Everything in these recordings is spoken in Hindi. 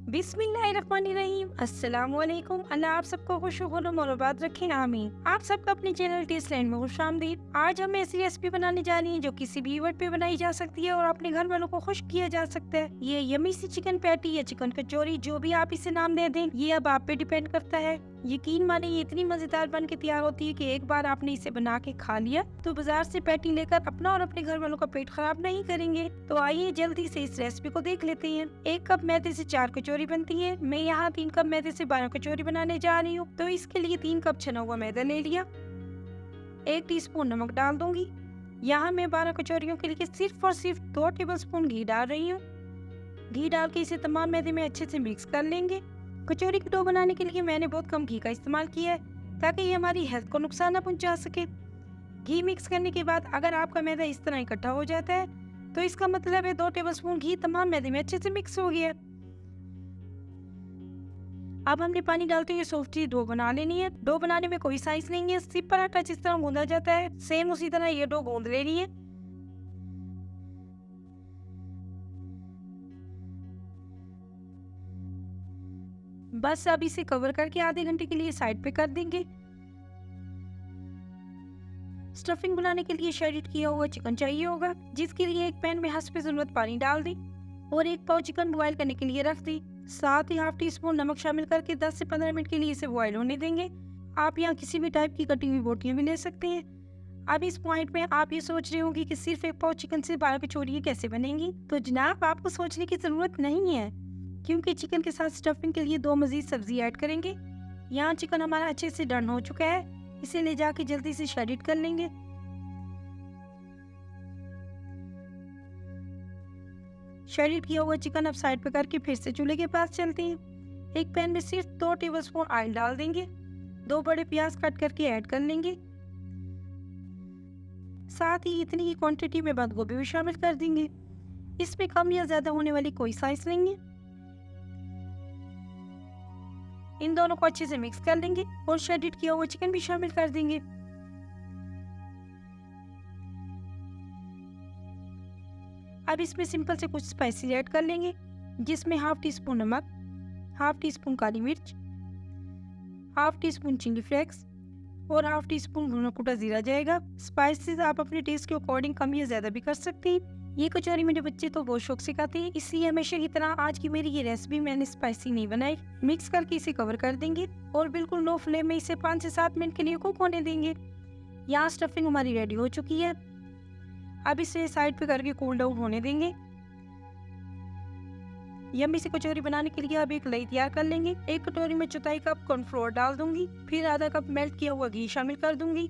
बिस्मिल्लाहिर्रहमानिर्रहीम। अस्सलामुअलैकुम। अल्लाह आप सबको खुश और आबाद रखें, आमीन। आप सबका अपने चैनल टेस्ट लैंड में खुशामदीद। आज हम ऐसी रेसिपी बनाने जा रही हैं जो किसी भी इवेंट पे बनाई जा सकती है और अपने घर वालों को खुश किया जा सकता है। ये यमी सी चिकन पैटी या चिकन कचौरी, जो भी आप इसे नाम दे दें, ये अब आप पे डिपेंड करता है। यकीन माने ये इतनी मजेदार बन के तैयार होती है कि एक बार आपने इसे बना के खा लिया तो बाजार से पैटी लेकर अपना और अपने घर वालों का पेट खराब नहीं करेंगे। तो आइए जल्दी से इस रेसिपी को देख लेते हैं। 1 कप मैदे से 4 कचौरी बनती है। मैं यहाँ 3 कप मैदे से 12 कचौरी बनाने जा रही हूँ, तो इसके लिए 3 कप छना हुआ मैदा ले लिया। 1 टीस्पून नमक डाल दूंगी। यहाँ मैं 12 कचौरियों के लिए सिर्फ और सिर्फ 2 टेबलस्पून घी डाल रही हूँ। घी डाल के इसे तमाम मैदे में अच्छे से मिक्स कर लेंगे। कचौरी की डो बनाने के लिए मैंने बहुत कम घी का इस्तेमाल किया है ताकि ये हमारी हेल्थ को नुकसान न पहुंचा सके। घी मिक्स करने के बाद अगर आपका मैदा इस तरह इकट्ठा हो जाता है तो इसका मतलब है 2 टेबलस्पून घी तमाम मैदे में अच्छे से मिक्स हो गया। अब हमने पानी डालते हुए सॉफ्ट डो बना लेनी है। डो बनाने में कोई साइंस नहीं है, सिर्फ पराठा जिस तरह गूंदा जाता है सेम उसी तरह ये डो गूंद लेनी है। बस अब इसे कवर करके आधे घंटे के लिए साइड पे कर देंगे। स्टफिंग बनाने के लिए शरेड किया हुआ चिकन चाहिए होगा, जिसके लिए एक पैन में हस्ब जरूरत पानी डाल दी और 1 पाव चिकन बॉयल करने के लिए रख दी। साथ ही हाफ टी स्पून नमक शामिल करके 10 से 15 मिनट के लिए इसे बॉयल होने देंगे। आप यहाँ किसी भी टाइप की कटी हुई बोटियां भी ले सकते हैं। अब इस पॉइंट में आप ये सोच रहे होंगे कि सिर्फ 1 पाव चिकन से 12 कचौरियां कैसे बनेंगी, तो जनाब आपको सोचने की जरूरत नहीं है, क्योंकि चिकन के साथ स्टफिंग के लिए 2 मजीद सब्जी ऐड करेंगे। यहाँ चिकन हमारा अच्छे से डन हो चुका है, इसे ले जाके जल्दी से शरेड कर लेंगे। शरेड किया हुआ चिकन अब साइड पे करके फिर से चूल्हे के पास चलते हैं। एक पैन में सिर्फ 2 टेबलस्पून ऑयल डाल देंगे। 2 बड़े प्याज कट करके ऐड कर लेंगे। साथ ही इतनी ही क्वांटिटी में बंद गोभी भी शामिल कर देंगे। इसमें कम या ज्यादा होने वाली कोई साइंस नहीं है। इन दोनों को अच्छे से मिक्स कर लेंगे और शरेड किया हुआ चिकन भी शामिल कर देंगे। अब इसमें सिंपल से कुछ स्पाइसेस ऐड कर लेंगे, जिसमें हाफ टी स्पून नमक, हाफ टी स्पून काली मिर्च, half teaspoon chilli flakes और हाफ टी स्पून भुना कुटा जीरा जाएगा। स्पाइसेस आप अपने टेस्ट के अकॉर्डिंग कम या ज्यादा भी कर सकते हैं। ये कचौरी मेरे बच्चे तो बहुत शौक से खाते हैं, इसलिए हमेशा की तरह आज की मेरी ये रेसिपी मैंने स्पाइसी नहीं बनाई। मिक्स करके इसे कवर कर देंगे और बिल्कुल लो फ्लेम में इसे 5 से 7 मिनट के लिए कुक होने देंगे। यहाँ स्टफिंग हमारी रेडी हो चुकी है। अब इसे साइड पे करके कूल डाउन होने देंगे। यम्मी सी कचौरी बनाने के लिए अब एक लई तैयार कर लेंगे। 1 कटोरी में 1/4 कप कॉर्नफ्लोर डाल दूंगी, फिर आधा कप मेल्ट किया हुआ घी शामिल कर दूंगी।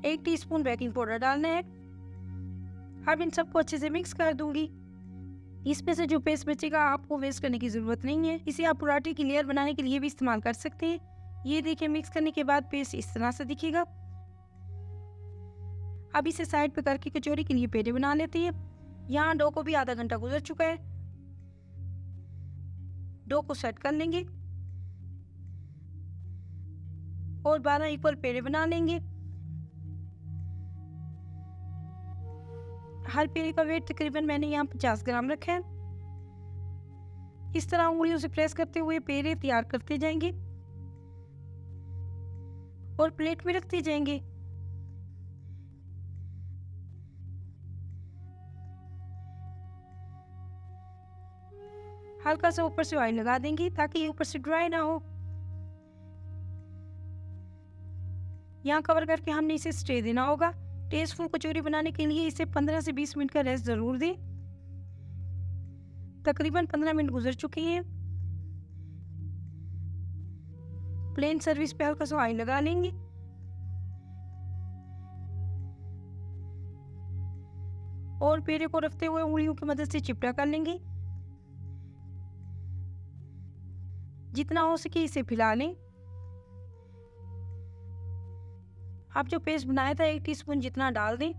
1 टीस्पून बेकिंग पाउडर डालना है। अब इन सबको अच्छे से मिक्स कर दूंगी। इसमें से जो पेस्ट बचेगा आपको वेस्ट करने की जरूरत नहीं है, इसे आप पराठे की लेयर बनाने के लिए भी इस्तेमाल कर सकते हैं। ये देखिए मिक्स करने के बाद पेस्ट इस तरह से दिखेगा। अब इसे साइड पे करके कचौरी के लिए पेड़े बना लेते हैं। यहाँ डो को भी आधा घंटा गुजर चुका है। डो को सेट कर लेंगे और 12 इक्वल पेड़े बना लेंगे। हर पेड़े का वेट तकरीबन मैंने यहाँ 50 ग्राम रखा है। इस तरह उंगलियों से प्रेस करते हुए पेड़े तैयार करते जाएंगे और प्लेट में रखते जाएंगे। हल्का सा ऊपर से ऑयल लगा देंगे ताकि ये ऊपर से ड्राई ना हो। यहाँ कवर करके हमने इसे स्टे देना होगा। टेस्टफुल कचौरी बनाने के लिए इसे 15 से 20 मिनट का रेस्ट जरूर दें। तकरीबन 15 मिनट गुजर चुके हैं। प्लेन सर्विस पे हल्का सा ऑयल लगा लेंगे और पेड़े को रखते हुए उंगलियों की मदद से चिपटा कर लेंगे। जितना हो सके इसे फैला लें। आप जो पेस्ट बनाया था 1 टीस्पून जितना डाल दें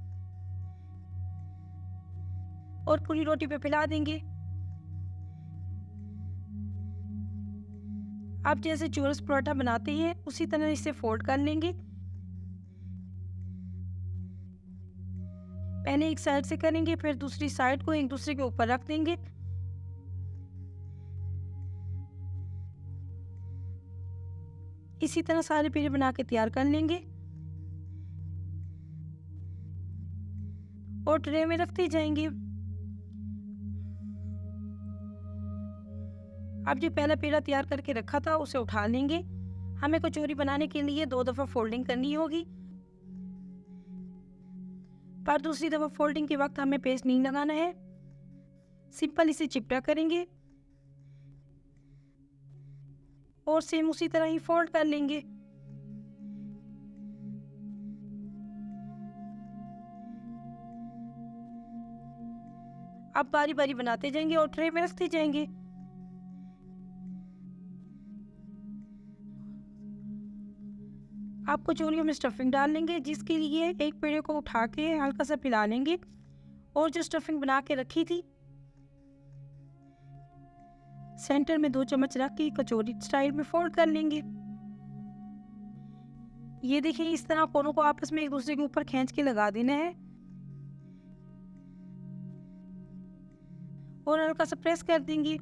और पूरी रोटी पे फैला देंगे। आप जैसे चोरस पराठा बनाते हैं उसी तरह इसे फोल्ड कर लेंगे। पहले एक साइड से करेंगे, फिर दूसरी साइड को एक दूसरे के ऊपर रख देंगे। इसी तरह सारे पेड़े बना के तैयार कर लेंगे और ट्रे में रखते जाएंगे। अब जो पहला पेड़ा तैयार करके रखा था उसे उठा लेंगे। हमें कचौरी बनाने के लिए 2 दफ़ा फोल्डिंग करनी होगी, पर दूसरी दफ़ा फोल्डिंग के वक्त हमें पेस्ट नहीं लगाना है, सिंपल इसे चिपटा करेंगे और सेम उसी तरह ही फोल्ड कर लेंगे। अब बारी बारी बनाते जाएंगे और ट्रे में रखते जाएंगे। आप कचौरियों में स्टफिंग डाल लेंगे, जिसके लिए एक पेड़े को उठा के हल्का सा फैला लेंगे और जो स्टफिंग बना के रखी थी सेंटर में 2 चम्मच रख के कचौरी स्टाइल में फोल्ड कर लेंगे। ये देखिए, इस तरह कोनों को आपस में एक दूसरे के ऊपर खींच के लगा देना है और हल्का सा प्रेस कर देंगे।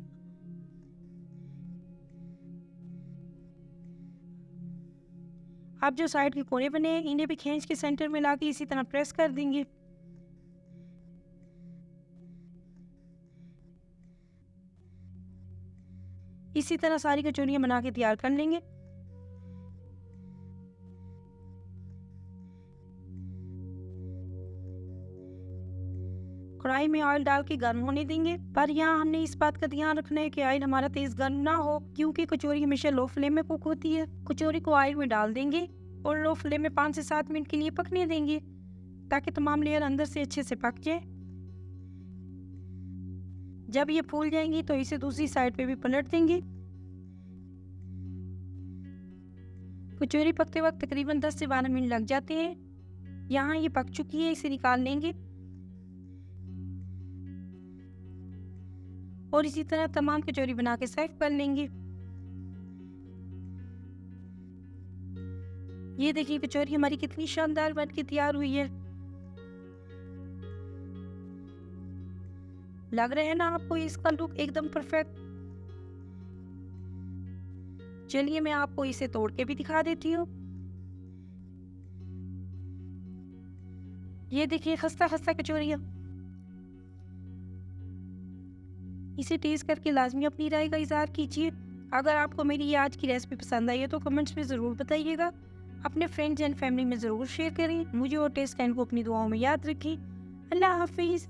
अब जो साइड के कोने बने हैं इन्हें भी खींच के सेंटर में लाके इसी तरह प्रेस कर देंगे। इसी तरह सारी कचौरियां बना के तैयार कर लेंगे। कढ़ाई में ऑयल डाल के गर्म होने देंगे, पर यहाँ हमने इस बात का ध्यान रखना है कि ऑयल हमारा तेज गर्म ना हो, क्योंकि कचौरी हमेशा लो फ्लेम में कुक होती है। कचौरी को ऑयल में डाल देंगे और लो फ्लेम में 5 से 7 मिनट के लिए पकने देंगे ताकि तमाम लेयर अंदर से अच्छे से पक जाए। जब ये फूल जाएंगी तो इसे दूसरी साइड पे भी पलट देंगे। कचौरी पकते वक्त तकरीबन 10 से 12 मिनट लग जाते हैं। यहाँ ये पक चुकी है, इसे निकाल लेंगे और इसी तरह तमाम कचौरी बना के सर्व कर लेंगे। ये देखिए कचौरी हमारी कितनी शानदार बन के तैयार हुई है। लग रहा है ना आपको इसका लुक एकदम परफेक्ट। चलिए मैं आपको इसे तोड़ के भी दिखा देती हूँ। ये देखिए खस्ता खस्ता कचौरियाँ। इसे टेस्ट करके लाजमी अपनी राय का इजहार कीजिए। अगर आपको मेरी ये आज की रेसिपी पसंद आई है तो कमेंट्स में ज़रूर बताइएगा। अपने फ्रेंड्स एंड फैमिली में ज़रूर शेयर करें। मुझे और टेस्ट एंड को अपनी दुआओं में याद रखें। अल्लाह हाफिज़।